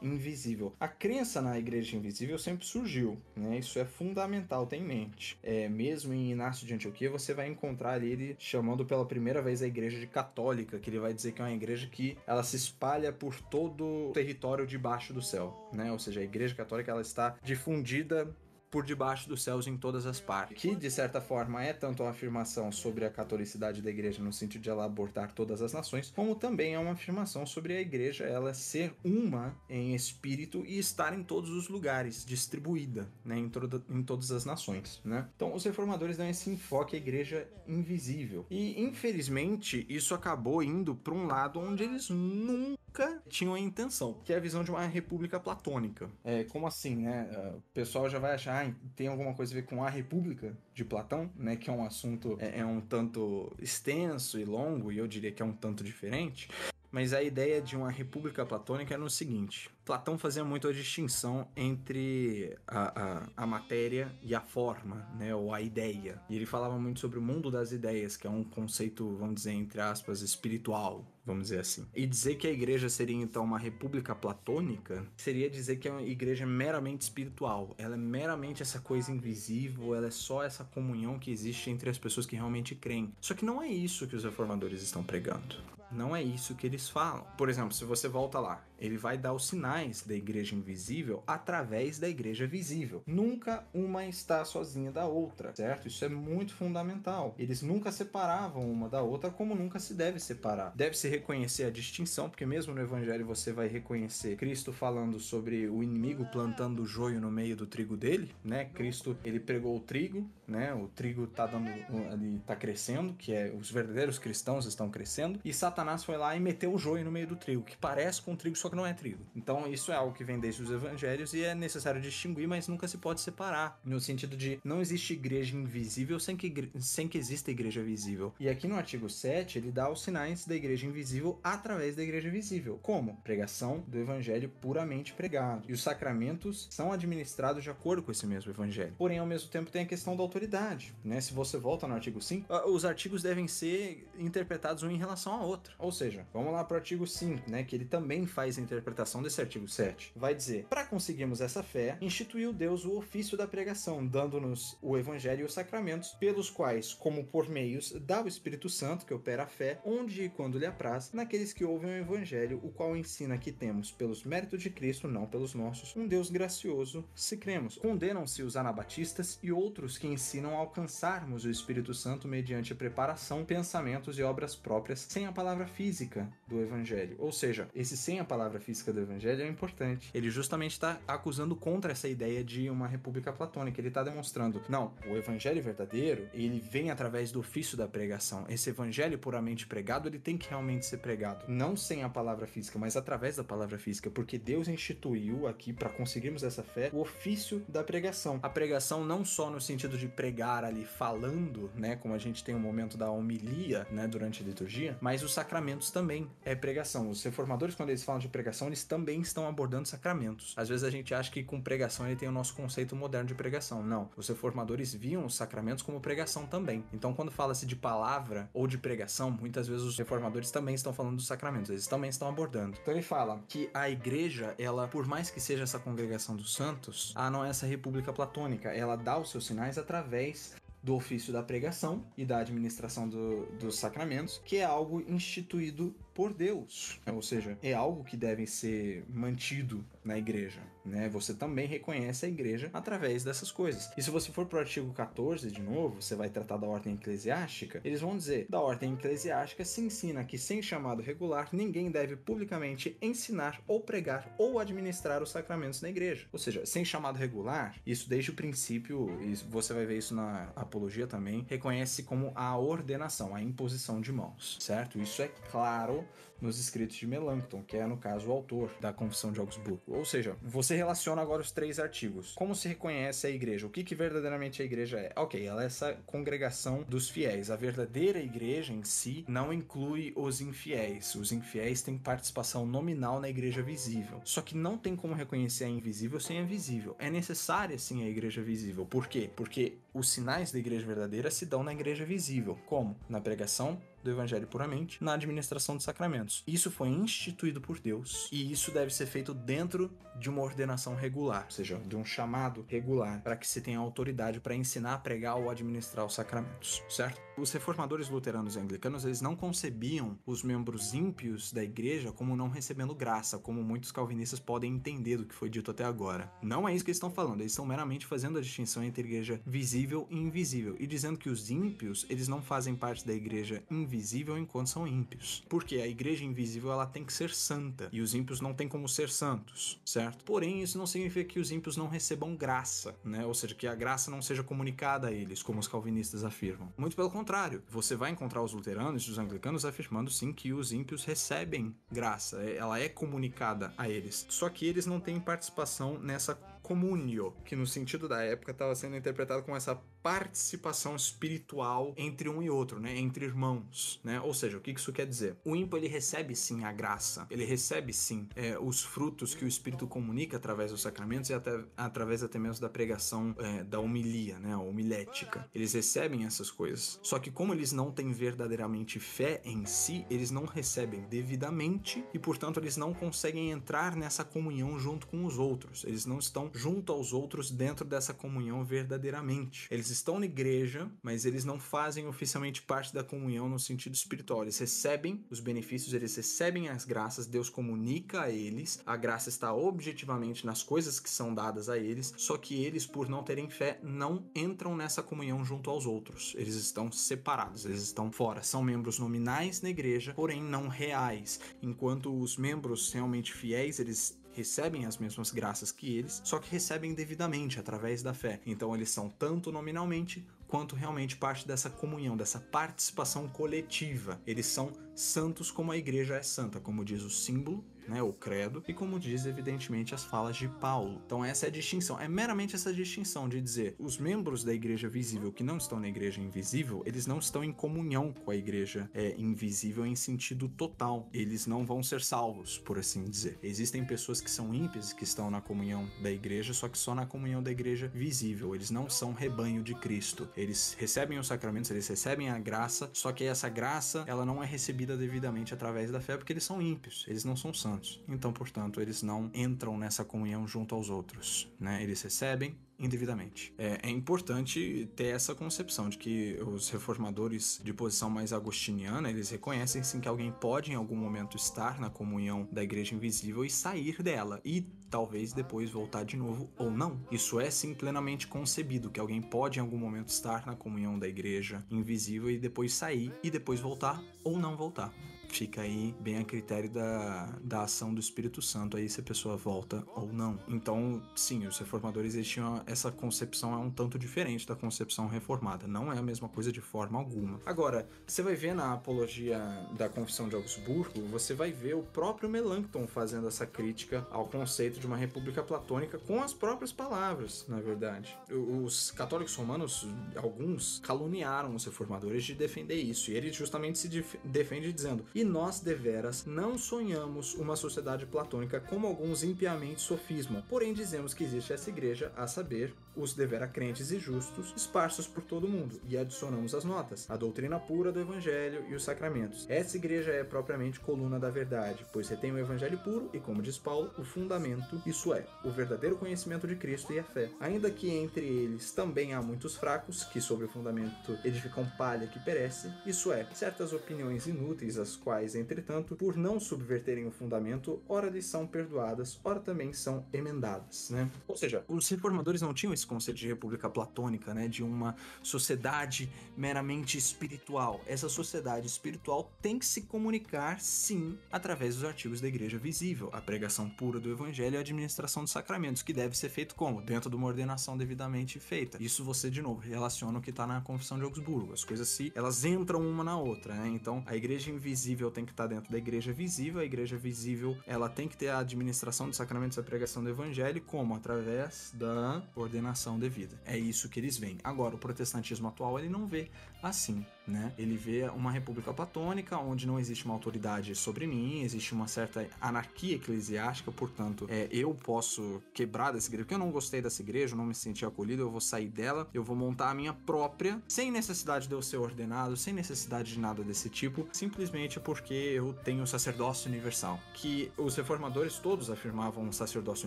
Speaker 2: invisível. A crença na igreja invisível sempre surgiu, né? Isso é fundamental ter em mente. Mesmo em Inácio de Antioquia, você vai encontrar ali ele chamando pela primeira vez a igreja de católica, que ele vai dizer que é uma igreja que ela se espalha por todo o território debaixo do céu, né? Ou seja, a igreja católica ela está difundida por debaixo dos céus em todas as partes, que de certa forma é tanto uma afirmação sobre a catolicidade da igreja no sentido de ela abordar todas as nações, como também é uma afirmação sobre a igreja ela ser uma em espírito e estar em todos os lugares, distribuída, né, em todas as nações, né? Então os reformadores dão esse enfoque à igreja invisível e infelizmente isso acabou indo para um lado onde eles nunca tinham a intenção, que é a visão de uma república platônica. Como assim, né? O pessoal já vai achar, tem alguma coisa a ver com a República de Platão, né? Que é um assunto um tanto extenso e longo, e eu diria que é um tanto diferente. Mas a ideia de uma república platônica é no seguinte: Platão fazia muito a distinção entre a matéria e a forma, né, ou a ideia. E ele falava muito sobre o mundo das ideias, que é um conceito, vamos dizer, entre aspas, espiritual, vamos dizer assim. E dizer que a igreja seria, então, uma república platônica, seria dizer que é uma igreja meramente espiritual. Ela é meramente essa coisa invisível, ela é só essa comunhão que existe entre as pessoas que realmente creem. Só que não é isso que os reformadores estão pregando. Não é isso que eles falam. Por exemplo, se você volta lá, ele vai dar os sinais da igreja invisível através da igreja visível. Nunca uma está sozinha da outra, certo? Isso é muito fundamental. Eles nunca separavam uma da outra, como nunca se deve separar. Deve-se reconhecer a distinção, porque mesmo no evangelho você vai reconhecer Cristo falando sobre o inimigo plantando o joio no meio do trigo dele, né? Cristo, ele pregou o trigo, né? O trigo tá crescendo, que os verdadeiros cristãos estão crescendo, e Satanás foi lá e meteu o joio no meio do trigo, que parece com trigo, só que não é trigo. Então isso é algo que vem desde os evangelhos e é necessário distinguir, mas nunca se pode separar, no sentido de não existe igreja invisível sem que exista igreja visível. E aqui no artigo 7 ele dá os sinais da igreja invisível através da igreja visível. Como? Pregação do evangelho puramente pregado. E os sacramentos são administrados de acordo com esse mesmo evangelho. Porém, ao mesmo tempo tem a questão da autoridade, né? Se você volta no artigo 5, os artigos devem ser interpretados um em relação ao outro. Ou seja, vamos lá para o artigo 5, né? Que ele também faz a interpretação desse artigo 7. Vai dizer: para conseguirmos essa fé, instituiu Deus o ofício da pregação, dando-nos o evangelho e os sacramentos, pelos quais, como por meios, dá o Espírito Santo, que opera a fé, onde e quando lhe apraz, naqueles que ouvem o evangelho, o qual ensina que temos, pelos méritos de Cristo, não pelos nossos, um Deus gracioso, se cremos. Condenam-se os anabatistas e outros que ensinam a alcançarmos o Espírito Santo mediante a preparação, pensamentos e obras próprias, sem a palavra física do evangelho. Ou seja, esse sem a palavra física do evangelho é importante. Ele justamente está acusando contra essa ideia de uma república platônica. Ele está demonstrando, não, o evangelho verdadeiro, ele vem através do ofício da pregação. Esse evangelho puramente pregado, ele tem que realmente ser pregado. Não sem a palavra física, mas através da palavra física, porque Deus instituiu aqui, para conseguirmos essa fé, o ofício da pregação. A pregação não só no sentido de pregar ali falando, né, como a gente tem o momento da homilia, né, durante a liturgia, mas os sacramentos também é pregação. Os reformadores, quando eles falam de pregação, eles também estão abordando sacramentos. Às vezes a gente acha que com pregação ele tem o nosso conceito moderno de pregação. Não. Os reformadores viam os sacramentos como pregação também. Então, quando fala-se de palavra ou de pregação, muitas vezes os reformadores também estão falando dos sacramentos. Eles também estão abordando. Então ele fala que a igreja, ela, por mais que seja essa congregação dos santos, não é essa república platônica. Ela dá os seus sinais através do ofício da pregação e da administração dos sacramentos, que é algo instituído por Deus, ou seja, é algo que deve ser mantido na igreja, né? Você também reconhece a igreja através dessas coisas. E se você for pro artigo 14 de novo, você vai tratar da ordem eclesiástica, eles vão dizer: da ordem eclesiástica se ensina que sem chamado regular ninguém deve publicamente ensinar ou pregar ou administrar os sacramentos na igreja. Ou seja, sem chamado regular, isso desde o princípio, e você vai ver isso na apologia também, reconhece como a ordenação, a imposição de mãos, certo? Isso é claro nos escritos de Melanchthon, que é, no caso, o autor da Confissão de Augsburgo. Ou seja, você relaciona agora os 3 artigos. Como se reconhece a igreja? O que verdadeiramente a igreja é? Ok, ela é essa congregação dos fiéis. A verdadeira igreja em si não inclui os infiéis. Os infiéis têm participação nominal na igreja visível. Só que não tem como reconhecer a invisível sem a visível. É necessária, sim, a igreja visível. Por quê? Porque os sinais da igreja verdadeira se dão na igreja visível. Como? Na pregação do evangelho puramente, na administração dos sacramentos. Isso foi instituído por Deus e isso deve ser feito dentro de uma ordenação regular, ou seja, de um chamado regular, para que se tenha autoridade para ensinar, pregar ou administrar os sacramentos, certo? Os reformadores luteranos e anglicanos, eles não concebiam os membros ímpios da igreja como não recebendo graça, como muitos calvinistas podem entender do que foi dito até agora. Não é isso que eles estão falando, eles estão meramente fazendo a distinção entre igreja visível e invisível, e dizendo que os ímpios, eles não fazem parte da igreja invisível enquanto são ímpios. Porque a igreja invisível, ela tem que ser santa, e os ímpios não têm como ser santos, certo? Porém, isso não significa que os ímpios não recebam graça, né? Ou seja, que a graça não seja comunicada a eles, como os calvinistas afirmam. Muito pelo contrário, você vai encontrar os luteranos e os anglicanos afirmando sim que os ímpios recebem graça, ela é comunicada a eles. Só que eles não têm participação nessa communio, que no sentido da época estava sendo interpretado como essa participação espiritual entre um e outro, né? Entre irmãos, né? Ou seja, o que isso quer dizer? O ímpio, ele recebe sim a graça, ele recebe sim os frutos que o Espírito comunica através dos sacramentos e através até mesmo da pregação da homilia, né? A homilética. Eles recebem essas coisas. Só que como eles não têm verdadeiramente fé em si, eles não recebem devidamente e, portanto, eles não conseguem entrar nessa comunhão junto com os outros. Eles não estão junto aos outros dentro dessa comunhão verdadeiramente. Eles estão na igreja, mas eles não fazem oficialmente parte da comunhão no sentido espiritual. Eles recebem os benefícios, eles recebem as graças, Deus comunica a eles, a graça está objetivamente nas coisas que são dadas a eles, só que eles, por não terem fé, não entram nessa comunhão junto aos outros. Eles estão separados, eles estão fora. São membros nominais na igreja, porém não reais. Enquanto os membros realmente fiéis, eles recebem as mesmas graças que eles, só que recebem devidamente, através da fé. Então eles são tanto nominalmente, quanto realmente parte dessa comunhão, dessa participação coletiva. Eles são santos como a igreja é santa, como diz o símbolo, né, o credo, e como diz evidentemente as falas de Paulo. Então essa é a distinção, é meramente essa distinção de dizer, os membros da igreja visível que não estão na igreja invisível, eles não estão em comunhão com a igreja invisível em sentido total, eles não vão ser salvos, por assim dizer. Existem pessoas que são ímpias que estão na comunhão da igreja, só que só na comunhão da igreja visível, eles não são rebanho de Cristo, eles recebem os sacramentos, eles recebem a graça, só que essa graça, ela não é recebida devidamente através da fé, porque eles são ímpios, eles não são santos. Então, portanto, eles não entram nessa comunhão junto aos outros, né? Eles recebem indevidamente. É importante ter essa concepção de que os reformadores de posição mais agostiniana, eles reconhecem sim que alguém pode em algum momento estar na comunhão da igreja invisível e sair dela, e talvez depois voltar de novo ou não. Isso é sim plenamente concebido, que alguém pode em algum momento estar na comunhão da igreja invisível e depois sair e depois voltar ou não voltar. Fica aí bem a critério da ação do Espírito Santo aí se a pessoa volta ou não. Então, sim, os reformadores eles tinham essa concepção é um tanto diferente da concepção reformada. Não é a mesma coisa de forma alguma. Agora, você vai ver na apologia da Confissão de Augsburgo, você vai ver o próprio Melanchthon fazendo essa crítica ao conceito de uma república platônica com as próprias palavras, na verdade. Os católicos romanos, alguns, caluniaram os reformadores de defender isso. E ele justamente se defende dizendo: e nós, deveras, não sonhamos uma sociedade platônica como alguns impiamente sofismam, porém dizemos que existe essa igreja, a saber, os devera crentes e justos, esparsos por todo o mundo, e adicionamos as notas, a doutrina pura do evangelho e os sacramentos. Essa igreja é propriamente coluna da verdade, pois retém o evangelho puro e, como diz Paulo, o fundamento, isso é, o verdadeiro conhecimento de Cristo e a fé. Ainda que entre eles também há muitos fracos, que sobre o fundamento edificam palha que perece, isso é, certas opiniões inúteis, as quais, entretanto, por não subverterem o fundamento, ora lhes são perdoadas, ora também são emendadas, né? Ou seja, os reformadores não tinham esse conceito de república platônica, né? De uma sociedade meramente espiritual. Essa sociedade espiritual tem que se comunicar, sim, através dos artigos da igreja visível, a pregação pura do evangelho e a administração dos sacramentos, que deve ser feito como? Dentro de uma ordenação devidamente feita. Isso você, de novo, relaciona o que está na Confissão de Augsburgo. As coisas, elas entram uma na outra, né? Então, a igreja invisível tem que estar dentro da igreja visível, a igreja visível, ela tem que ter a administração dos sacramentos e a pregação do evangelho, como? Através da ordenação devida. É isso que eles veem. Agora, o protestantismo atual, ele não vê assim, né? Ele vê uma república platônica, onde não existe uma autoridade sobre mim, existe uma certa anarquia eclesiástica, portanto, eu posso quebrar dessa igreja, porque eu não gostei dessa igreja, eu não me senti acolhido, eu vou sair dela, eu vou montar a minha própria, sem necessidade de eu ser ordenado, sem necessidade de nada desse tipo, simplesmente porque eu tenho o sacerdócio universal, que os reformadores todos afirmavam um sacerdócio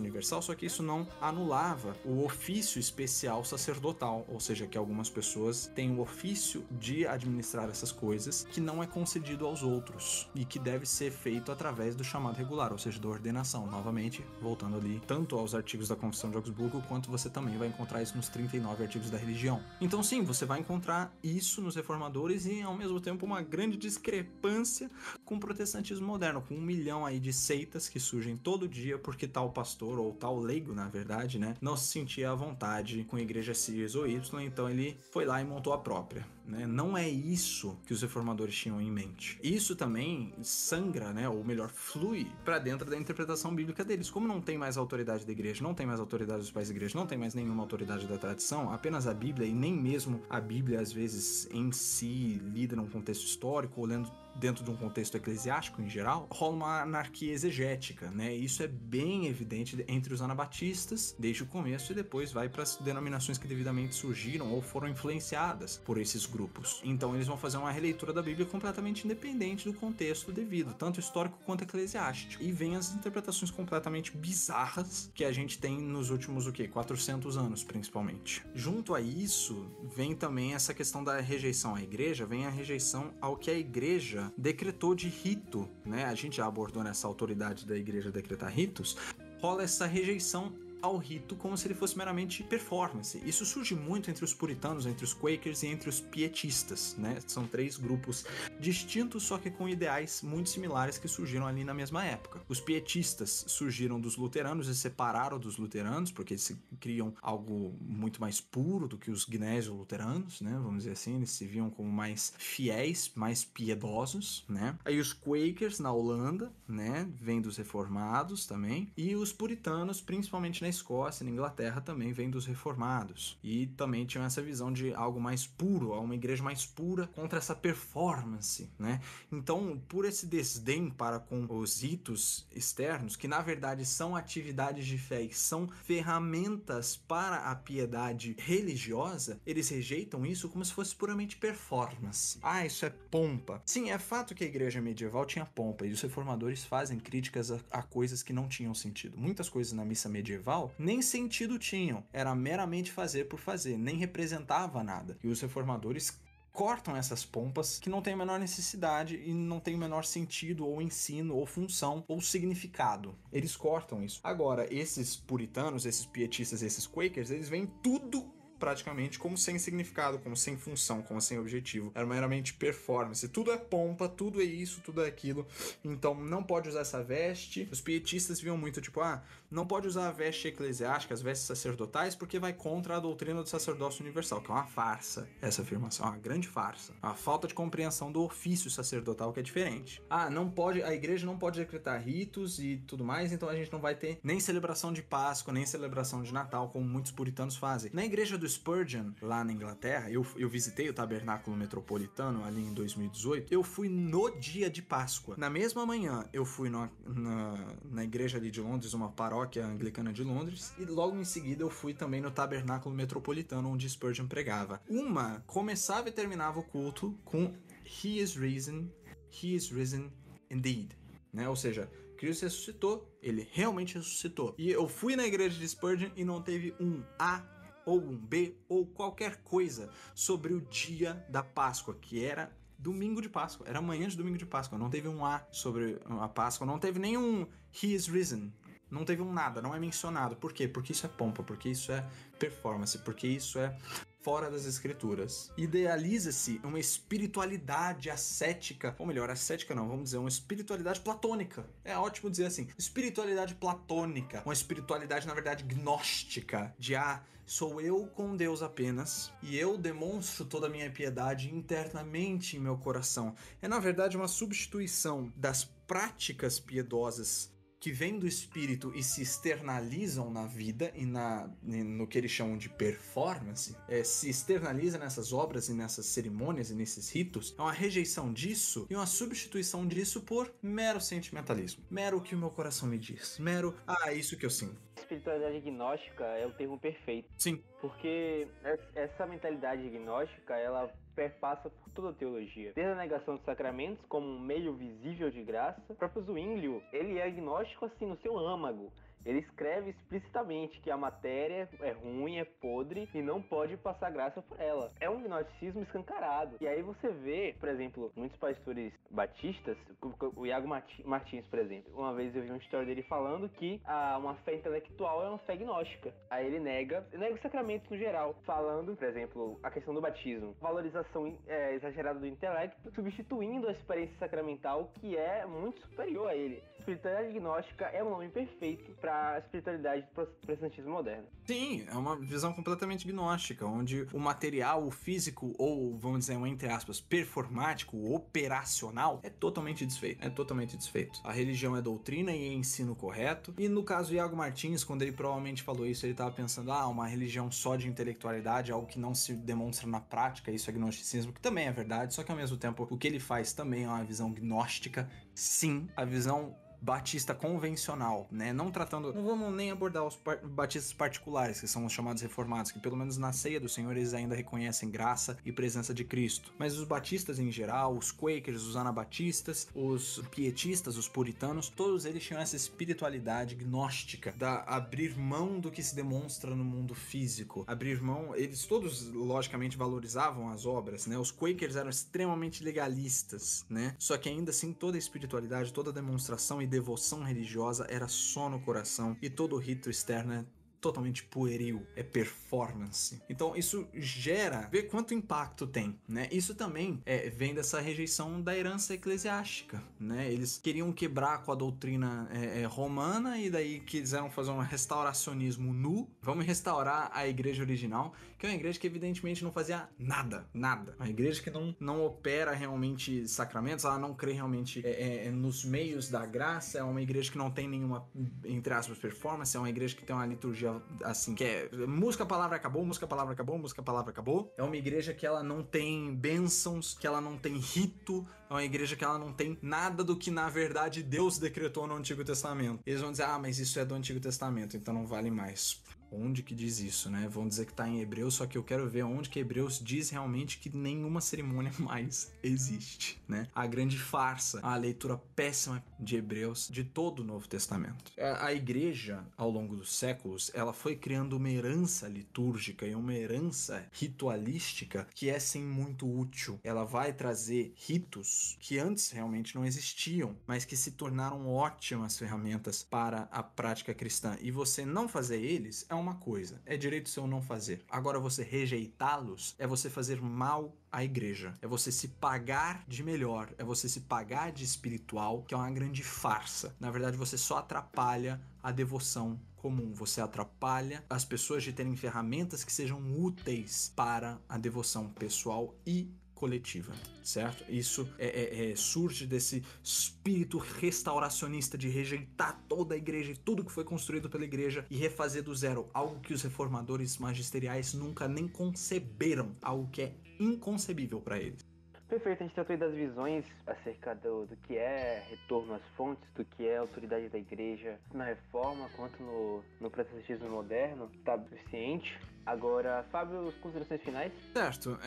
Speaker 2: universal, só que isso não anulava o ofício especial sacerdotal, ou seja, que algumas pessoas têm o ofício de administrar essas coisas que não é concedido aos outros e que deve ser feito através do chamado regular, ou seja, da ordenação. Novamente, voltando ali tanto aos artigos da Confissão de Augsburgo, quanto você também vai encontrar isso nos 39 artigos da religião. Então sim, você vai encontrar isso nos reformadores e ao mesmo tempo uma grande discrepância com o protestantismo moderno, com 1 milhão aí de seitas que surgem todo dia porque tal pastor ou tal leigo, na verdade, né, não se sentia à vontade com a igreja X ou Y, então ele foi lá e montou a própria. Né? Não é isso que os reformadores tinham em mente. Isso também sangra, né, ou melhor, flui para dentro da interpretação bíblica deles. Como não tem mais autoridade da igreja, não tem mais autoridade dos pais da igreja, não tem mais nenhuma autoridade da tradição, apenas a Bíblia, e nem mesmo a Bíblia às vezes em si lida num contexto histórico ou lendo dentro de um contexto eclesiástico em geral, rola uma anarquia exegética, né? Isso é bem evidente entre os anabatistas desde o começo e depois vai para as denominações que devidamente surgiram ou foram influenciadas por esses grupos. Então eles vão fazer uma releitura da Bíblia completamente independente do contexto devido, tanto histórico quanto eclesiástico. E vem as interpretações completamente bizarras que a gente tem nos últimos, 400 anos, principalmente. Junto a isso, vem também essa questão da rejeição à igreja, vem a rejeição ao que a igreja decretou de rito, né? A gente já abordou nessa autoridade da igreja decretar ritos, rola essa rejeição ao rito como se ele fosse meramente performance. Isso surge muito entre os puritanos, entre os quakers e entre os pietistas, né? São 3 grupos distintos, só que com ideais muito similares que surgiram ali na mesma época. Os pietistas surgiram dos luteranos e separaram dos luteranos, porque eles criam algo muito mais puro do que os gnésio-luteranos, né? Vamos dizer assim, eles se viam como mais fiéis, mais piedosos, né? Aí os quakers na Holanda, né? Vêm dos reformados também, e os puritanos, principalmente na Escócia e na Inglaterra, também vem dos reformados. E também tinham essa visão de algo mais puro, uma igreja mais pura contra essa performance, né? Então, por esse desdém para com os ritos externos, que na verdade são atividades de fé e são ferramentas para a piedade religiosa, eles rejeitam isso como se fosse puramente performance. Ah, isso é pompa. Sim, é fato que a igreja medieval tinha pompa e os reformadores fazem críticas a coisas que não tinham sentido. Muitas coisas na missa medieval nem sentido tinham, era meramente fazer por fazer, nem representava nada. E os reformadores cortam essas pompas que não tem a menor necessidade e não tem o menor sentido, ou ensino, ou função, ou significado. Eles cortam isso. Agora, esses puritanos, esses pietistas, esses quakers, eles veem tudo praticamente como sem significado, como sem função, como sem objetivo. Era meramente performance. Tudo é pompa, tudo é isso, tudo é aquilo. Então não pode usar essa veste. Os pietistas viam muito tipo, não pode usar a veste eclesiástica, as vestes sacerdotais, porque vai contra a doutrina do sacerdócio universal, que é uma farsa, essa afirmação, uma grande farsa. A falta de compreensão do ofício sacerdotal, que é diferente. Não pode, a igreja não pode decretar ritos e tudo mais, então a gente não vai ter nem celebração de Páscoa, nem celebração de Natal, como muitos puritanos fazem. Na igreja do Spurgeon, lá na Inglaterra, eu visitei o Tabernáculo Metropolitano ali em 2018, eu fui no dia de Páscoa. Na mesma manhã, eu fui na igreja ali de Londres, uma paróquia anglicana de Londres, e logo em seguida eu fui também no Tabernáculo Metropolitano, onde Spurgeon pregava. Uma começava e terminava o culto com He is risen indeed, né? Ou seja, Cristo ressuscitou, ele realmente ressuscitou. E eu fui na igreja de Spurgeon e não teve um A ou um B ou qualquer coisa sobre o dia da Páscoa, que era domingo de Páscoa, era amanhã de domingo de Páscoa. Não teve um A sobre a Páscoa, não teve nenhum He is risen, não teve um nada, não é mencionado. Por quê? Porque isso é pompa, porque isso é performance, porque isso é fora das escrituras. Idealiza-se uma espiritualidade ascética, ou melhor, ascética não, vamos dizer, uma espiritualidade platônica. É ótimo dizer assim, espiritualidade platônica, uma espiritualidade, na verdade, gnóstica, de sou eu com Deus apenas, e eu demonstro toda a minha piedade internamente em meu coração. É, na verdade, uma substituição das práticas piedosas que vêm do espírito e se externalizam na vida e no que eles chamam de performance, se externaliza nessas obras e nessas cerimônias e nesses ritos, é uma rejeição disso e uma substituição disso por mero sentimentalismo. Mero o que o meu coração me diz. Mero, isso que eu sinto.
Speaker 3: Espiritualidade gnóstica é o termo perfeito.
Speaker 2: Sim.
Speaker 3: Porque essa mentalidade gnóstica, ela perpassa por toda a teologia. Desde a negação dos sacramentos como um meio visível de graça. O próprio Zwinglio, ele é agnóstico assim no seu âmago. Ele escreve explicitamente que a matéria é ruim, é podre e não pode passar graça por ela. É um gnosticismo escancarado. E aí você vê, por exemplo, muitos pastores batistas, o Iago Martins, por exemplo. Uma vez eu vi uma história dele falando que uma fé intelectual é uma fé gnóstica. Aí ele nega os sacramentos no geral, falando, por exemplo, a questão do batismo. Valorização exagerada do intelecto, substituindo a experiência sacramental que é muito superior a ele. Espiritualidade gnóstica é um nome perfeito para a espiritualidade do protestantismo moderno.
Speaker 2: Sim, é uma visão completamente gnóstica, onde o material, o físico, ou vamos dizer, entre aspas, performático, operacional, é totalmente desfeito. A religião é doutrina e é ensino correto. E no caso, Iago Martins, quando ele provavelmente falou isso, ele estava pensando, uma religião só de intelectualidade, algo que não se demonstra na prática, isso é gnosticismo, que também é verdade, só que ao mesmo tempo, o que ele faz também é uma visão gnóstica. Sim, a visão batista convencional, né? Não vamos nem abordar os batistas particulares, que são os chamados reformados, que pelo menos na ceia do Senhor eles ainda reconhecem graça e presença de Cristo. Mas os batistas em geral, os quakers, os anabatistas, os pietistas, os puritanos, todos eles tinham essa espiritualidade gnóstica, da abrir mão do que se demonstra no mundo físico. Abrir mão, eles todos logicamente valorizavam as obras, né? Os quakers eram extremamente legalistas, né? Só que ainda assim toda a espiritualidade, toda a demonstração e devoção religiosa era só no coração e todo o rito externo é totalmente pueril, é performance. Então isso vê quanto impacto tem, né? Isso também vem dessa rejeição da herança eclesiástica, né? Eles queriam quebrar com a doutrina romana e daí quiseram fazer um restauracionismo nu. Vamos restaurar a igreja original, que é uma igreja que evidentemente não fazia nada. Uma igreja que não opera realmente sacramentos, ela não crê realmente nos meios da graça, é uma igreja que não tem nenhuma, entre aspas, performance, é uma igreja que tem uma liturgia assim, que é música, palavra, acabou, música, palavra, acabou, música, palavra, acabou. É uma igreja que ela não tem bênçãos, que ela não tem rito, é uma igreja que ela não tem nada do que na verdade Deus decretou no Antigo Testamento. Eles vão dizer, mas isso é do Antigo Testamento, então não vale mais. Onde que diz isso, né? Vão dizer que tá em Hebreus, só que eu quero ver onde que Hebreus diz realmente que nenhuma cerimônia mais existe, né? A grande farsa, a leitura péssima de Hebreus de todo o Novo Testamento. A igreja, ao longo dos séculos, ela foi criando uma herança litúrgica e uma herança ritualística que é sim muito útil. Ela vai trazer ritos que antes realmente não existiam, mas que se tornaram ótimas ferramentas para a prática cristã. E você não fazer eles é uma coisa, é direito seu não fazer. Agora você rejeitá-los é você fazer mal à igreja, é você se pagar de melhor, é você se pagar de espiritual, que é uma grande farsa. Na verdade, você só atrapalha a devoção comum, você atrapalha as pessoas de terem ferramentas que sejam úteis para a devoção pessoal e coletiva, certo? Isso surge desse espírito restauracionista de rejeitar toda a igreja e tudo que foi construído pela igreja e refazer do zero, algo que os reformadores magisteriais nunca nem conceberam, algo que é inconcebível para eles.
Speaker 3: Perfeito, a gente tratou aí das visões acerca do que é retorno às fontes, do que é autoridade da igreja na reforma, quanto no protestantismo moderno, tá suficiente. Agora, Fábio, as considerações finais?
Speaker 2: Certo,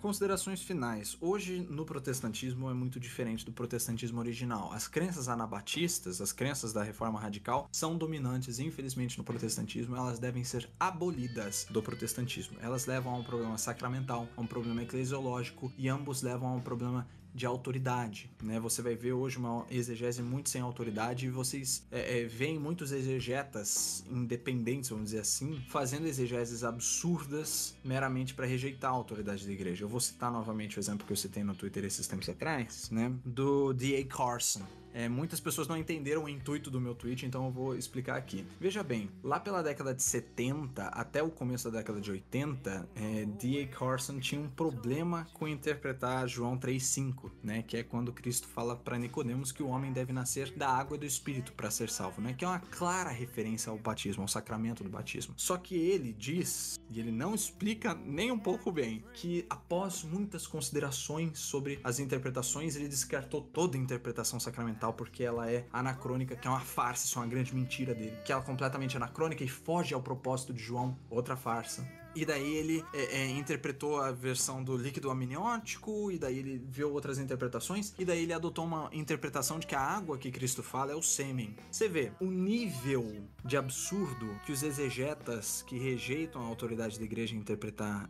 Speaker 2: considerações finais. Hoje, no protestantismo, é muito diferente do protestantismo original. As crenças anabatistas, as crenças da reforma radical, são dominantes, infelizmente, no protestantismo. Elas devem ser abolidas do protestantismo. Elas levam a um problema sacramental, a um problema eclesiológico, e ambos levam a um problema de autoridade, né? Você vai ver hoje uma exegese muito sem autoridade e vocês veem muitos exegetas independentes, vamos dizer assim, fazendo exegeses absurdas meramente para rejeitar a autoridade da igreja. Eu vou citar novamente o exemplo que eu citei no Twitter esses tempos atrás, né? Do D.A. Carson. Muitas pessoas não entenderam o intuito do meu tweet, então eu vou explicar aqui. Veja bem, lá pela década de 70 até o começo da década de 80, D.A. Carson tinha um problema com interpretar João 3,5, né, que é quando Cristo fala para Nicodemos que o homem deve nascer da água e do Espírito para ser salvo, né, que é uma clara referência ao batismo, ao sacramento do batismo. Só que ele diz, e ele não explica nem um pouco bem, que após muitas considerações sobre as interpretações, ele descartou toda a interpretação sacramental porque ela é anacrônica, que é uma farsa, isso é uma grande mentira dele, que ela é completamente anacrônica e foge ao propósito de João, outra farsa. E daí ele interpretou a versão do líquido amniótico, e daí ele viu outras interpretações, e daí ele adotou uma interpretação de que a água que Cristo fala é o sêmen. Você vê o nível de absurdo que os exegetas que rejeitam a autoridade da igreja em interpretar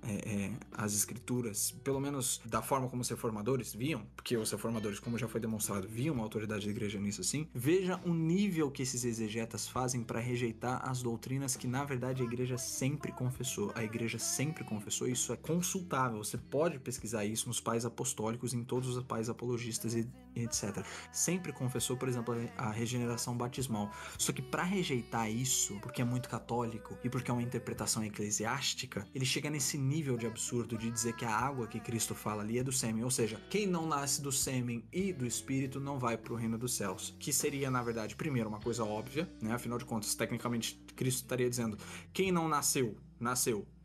Speaker 2: as escrituras, pelo menos da forma como os reformadores viam, porque os reformadores, como já foi demonstrado, viam a autoridade da igreja nisso assim. Veja o nível que esses exegetas fazem para rejeitar as doutrinas que na verdade a igreja sempre confessou. A igreja sempre confessou, isso é consultável, você pode pesquisar isso nos pais apostólicos, em todos os pais apologistas e etc. Sempre confessou, por exemplo, a regeneração batismal. Só que para rejeitar isso, porque é muito católico e porque é uma interpretação eclesiástica, ele chega nesse nível de absurdo de dizer que a água que Cristo fala ali é do sêmen, ou seja, quem não nasce do sêmen e do Espírito não vai para o reino dos céus, que seria, na verdade, primeiro, uma coisa óbvia, né? Afinal de contas, tecnicamente, Cristo estaria dizendo, quem não nasceu,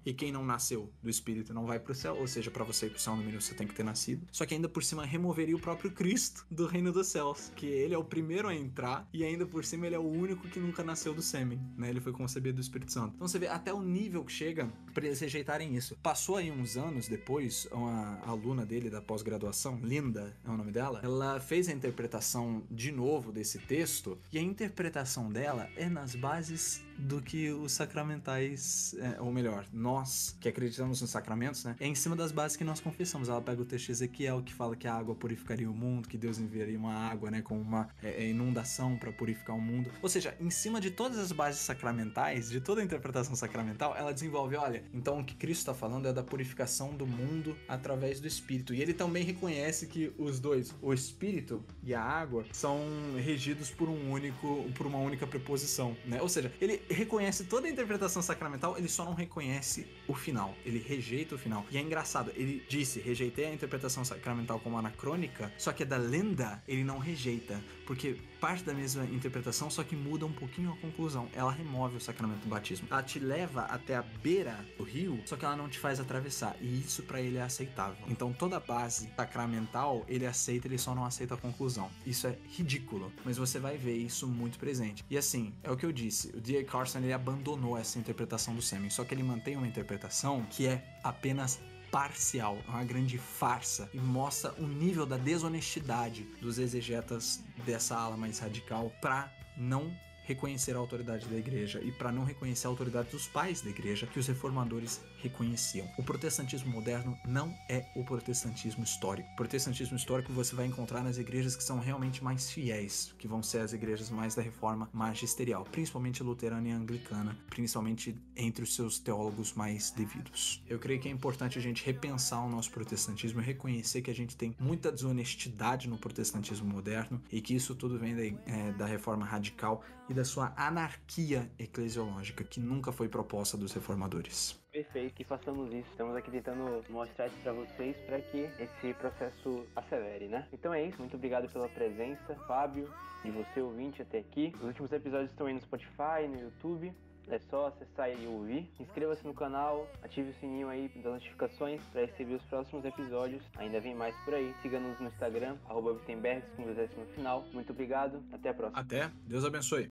Speaker 2: e quem não nasceu do Espírito não vai pro céu, ou seja, para você ir pro céu no mínimo você tem que ter nascido. Só que ainda por cima removeria o próprio Cristo do reino dos céus, que ele é o primeiro a entrar e ainda por cima ele é o único que nunca nasceu do sêmen, né? Ele foi concebido do Espírito Santo. Então você vê até o nível que chega para eles rejeitarem isso. Passou aí uns anos depois, uma aluna dele da pós-graduação, Linda é o nome dela, ela fez a interpretação de novo desse texto, e a interpretação dela é nas bases do que os sacramentais, ou melhor, nós que acreditamos nos sacramentos, né, é em cima das bases que nós confessamos. Ela pega o texto de Ezequiel que fala que a água purificaria o mundo, que Deus enviaria uma água, né, com uma inundação para purificar o mundo. Ou seja, em cima de todas as bases sacramentais, de toda a interpretação sacramental, ela desenvolve, olha, então o que Cristo está falando é da purificação do mundo através do Espírito. E ele também reconhece que os dois, o Espírito e a água, são regidos por uma única preposição, né? Ou seja, ele reconhece toda a interpretação sacramental, ele só não reconhece o final, ele rejeita o final. E é engraçado, ele disse, rejeitei a interpretação sacramental como anacrônica, só que a da Lenda ele não rejeita, porque parte da mesma interpretação, só que muda um pouquinho a conclusão. Ela remove o sacramento do batismo. Ela te leva até a beira do rio, só que ela não te faz atravessar, e isso pra ele é aceitável. Então toda a base sacramental ele aceita, ele só não aceita a conclusão. Isso é ridículo, mas você vai ver isso muito presente. E assim, é o que eu disse, o D.A. Carson ele abandonou essa interpretação do sêmen, só que ele mantém uma interpretação que é apenas parcial, é uma grande farsa e mostra o nível da desonestidade dos exegetas dessa ala mais radical para não reconhecer a autoridade da igreja e para não reconhecer a autoridade dos pais da igreja que os reformadores reconheciam. O protestantismo moderno não é o protestantismo histórico. O protestantismo histórico você vai encontrar nas igrejas que são realmente mais fiéis, que vão ser as igrejas mais da reforma magisterial, principalmente luterana e anglicana, principalmente entre os seus teólogos mais devidos. Eu creio que é importante a gente repensar o nosso protestantismo e reconhecer que a gente tem muita desonestidade no protestantismo moderno e que isso tudo vem da reforma radical e da sua anarquia eclesiológica, que nunca foi proposta dos reformadores.
Speaker 3: Perfeito. que façamos isso. Estamos aqui tentando mostrar isso pra vocês para que esse processo acelere, né? Então é isso, muito obrigado pela presença, Fábio, de você ouvinte até aqui. Os últimos episódios estão aí no Spotify, no YouTube. É só acessar e ouvir. Inscreva-se no canal, ative o sininho aí das notificações para receber os próximos episódios. Ainda vem mais por aí. Siga-nos no Instagram, @Wittenbergs com 2 S no final. Muito obrigado, até a próxima.
Speaker 2: Até, Deus abençoe.